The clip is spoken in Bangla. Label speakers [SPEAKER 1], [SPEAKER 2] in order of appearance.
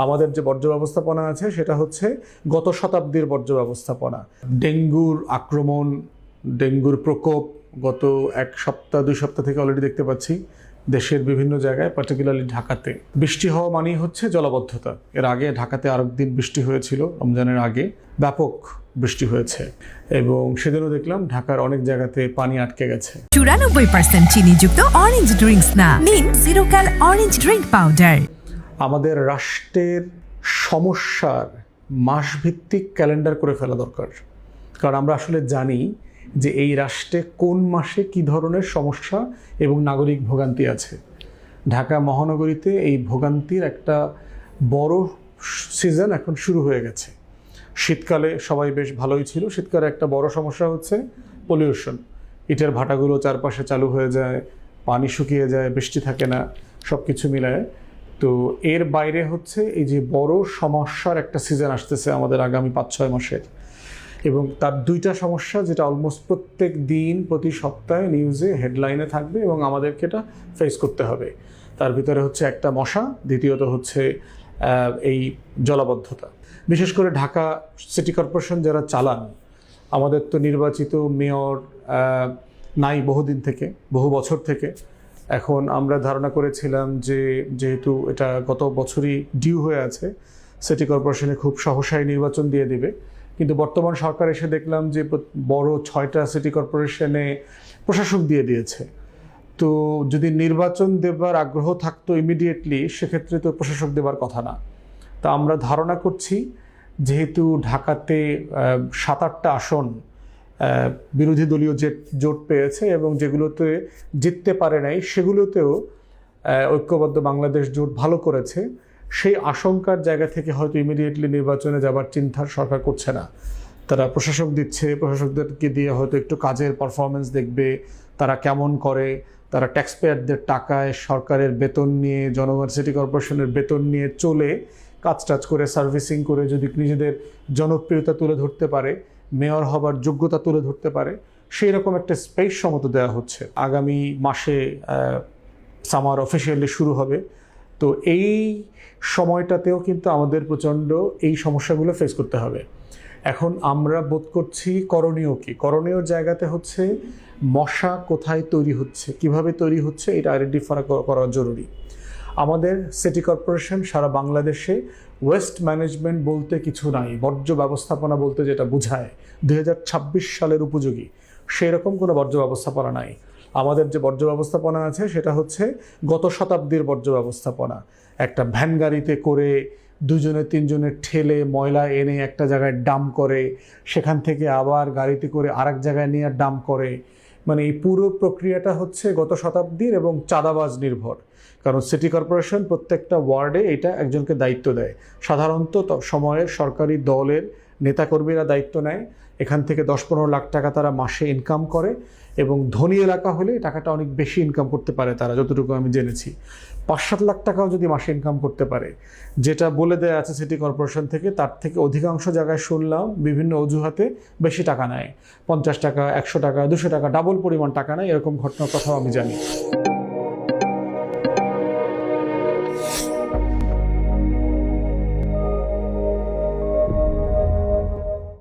[SPEAKER 1] আমাদের যে বর্জ্য ব্যবস্থাপনা আছে সেটা হচ্ছে গত শতাব্দীর বর্জ্য ব্যবস্থাপনা। ডেঙ্গুর আক্রমণ, ডেঙ্গুর প্রকোপ গত 1-2 সপ্তাহ থেকে অলরেডি দেখতে পাচ্ছি দেশের বিভিন্ন জায়গায়, পার্টিকুলারলি ঢাকাতে। বৃষ্টি হওয়া মানেই হচ্ছে জলাবদ্ধতা। এর আগে ঢাকাতে আরেকদিন বৃষ্টি হয়েছিল, রমজানের আগে ব্যাপক বৃষ্টি হয়েছে এবং সেদিনও দেখলাম ঢাকার অনেক জায়গাতে পানি আটকে গেছে।
[SPEAKER 2] 94% চিনিযুক্ত অরেঞ্জ ড্রিঙ্কস না, নিন জিরো ক্যাল অরেঞ্জ ড্রিঙ্ক পাউডার।
[SPEAKER 1] আমাদের রাষ্ট্রের সমস্যার মাসভিত্তিক ক্যালেন্ডার করে ফেলা দরকার, কারণ আমরা আসলে জানি যে এই রাষ্ট্রে কোন মাসে কী ধরনের সমস্যা এবং নাগরিক ভোগান্তি আছে। ঢাকা মহানগরীতে এই ভোগান্তির একটা বড় সিজন এখন শুরু হয়ে গেছে। শীতকালে সবাই বেশ ভালোই ছিল। শীতকালে একটা বড় সমস্যা হচ্ছে পলিউশন। ইটের ভাটাগুলো চারপাশে চালু হয়ে যায়, পানি শুকিয়ে যায়, বৃষ্টি থাকে না, সব কিছু মিলায়। তো এর বাইরে হচ্ছে এই যে বড় সমস্যার একটা সিজন আসতেছে আমাদের আগামী 5-6 মাসের, এবং তার দুইটা সমস্যা যেটা অলমোস্ট প্রত্যেক দিন প্রতি সপ্তাহে নিউজে হেডলাইনে থাকবে এবং আমাদেরকে এটা ফেস করতে হবে। তার ভিতরে হচ্ছে একটা মশা, দ্বিতীয়ত হচ্ছে এই জলাবদ্ধতা। বিশেষ করে ঢাকা সিটি কর্পোরেশন যারা চালান, আমাদের তো নির্বাচিত মেয়র নাই বহুদিন থেকে, বহু বছর থেকে। এখন আমরা ধারণা করেছিলাম যে যেহেতু এটা গত বছরই ডিউ হয়ে আছে, সিটি কর্পোরেশনে খুব সহসাই নির্বাচন দিয়ে দিবে, কিন্তু বর্তমান সরকার এসে দেখলাম যে বড় 6টা সিটি কর্পোরেশনে প্রশাসক দিয়ে দিয়েছে। তো যদি নির্বাচন দেবার আগ্রহ থাকতো ইমিডিয়েটলি, সেক্ষেত্রে তো প্রশাসক দেবার কথা না। তা আমরা ধারণা করছি যেহেতু ঢাকাতে 7-8টা আসন বিরোধী দলীয় জোট পেয়েছে এবং যেগুলোতে জিততে পারে নাই সেগুলোতেও ঐক্যবদ্ধ বাংলাদেশ জোট ভালো করেছে, সেই আশঙ্কার জায়গা থেকে হয়তো ইমিডিয়েটলি নির্বাচনে যাবার চিন্তা সরকার করছে না। তারা প্রশাসক দিচ্ছে, প্রশাসকদেরকে দিয়ে হয়তো একটু কাজের পারফরমেন্স দেখবে, তারা কেমন করে, তারা ট্যাক্স পেয়ারদের টাকায় সরকারের বেতন নিয়ে, জনগণ সিটি কর্পোরেশনের বেতন নিয়ে চলে কাজ করে সার্ভিসিং করে যদি নিজেদের জনপ্রিয়তা তুলে ধরতে পারে, মেয়র হবার যোগ্যতা তুলে ধরতে পারে, সেই রকম একটা স্পেস সমত দেওয়া হচ্ছে। আগামী মাসে সামার অফিসিয়ালি শুরু হবে। তো এই সময়টাতেও কিন্তু আমাদের প্রচণ্ড এই সমস্যাগুলো ফেস করতে হবে। এখন আমরা বোধ করছি করণীয় কি, করণীয় জায়গাতে হচ্ছে মশা কোথায় তৈরি হচ্ছে, কিভাবে তৈরি হচ্ছে, এটা আইডেন্টিফাই করা জরুরি। আমাদের সিটি কর্পোরেশন সারা বাংলাদেশে ওয়েস্ট ম্যানেজমেন্ট বলতে কিছু নাই, বর্জ্য ব্যবস্থাপনা বলতে যেটা বোঝায় 2026 সালের উপযোগী, সেই রকম কোনো বর্জ্য ব্যবস্থাপনা নাই। আমাদের যে বর্জ্য ব্যবস্থাপনা আছে সেটা হচ্ছে গত শতাব্দীর বর্জ্য ব্যবস্থাপনা। একটা ভ্যান গাড়িতে করে 2-3জনের ঠেলে ময়লা এনে একটা জায়গায় ডাম্প করে, সেখান থেকে আবার গাড়িতে করে আরেক জায়গায় নিয়ে ডাম্প করে। মানে এই পুরো প্রক্রিয়াটা হচ্ছে গত শতাব্দীর এবং চাঁদাবাজ নির্ভর। কারণ সিটি কর্পোরেশন প্রত্যেকটা ওয়ার্ডে এটা একজনকে দায়িত্ব দেয়। সাধারণত সময়ের সরকারি দলের নেতাকর্মীরা দায়িত্ব নেয়। এখান থেকে 10-15 লাখ টাকা তারা মাসে ইনকাম করে এবং ধনী এলাকা হলে টাকাটা অনেক বেশি ইনকাম করতে পারে তারা, যতটুকু আমি জেনেছি 5-7 লাখ টাকাও যদি মাসে ইনকাম করতে পারে, যেটা বলে দেয়া আছে সিটি কর্পোরেশন থেকে, তার থেকে অধিকাংশ জায়গায় শুনলাম বিভিন্ন অজুহাতে বেশি টাকা নেয়। 50 টাকা, 100 টাকা, 200 টাকা, ডাবল পরিমাণ টাকা নেয়, এরকম ঘটনার কথাও আমি জানি।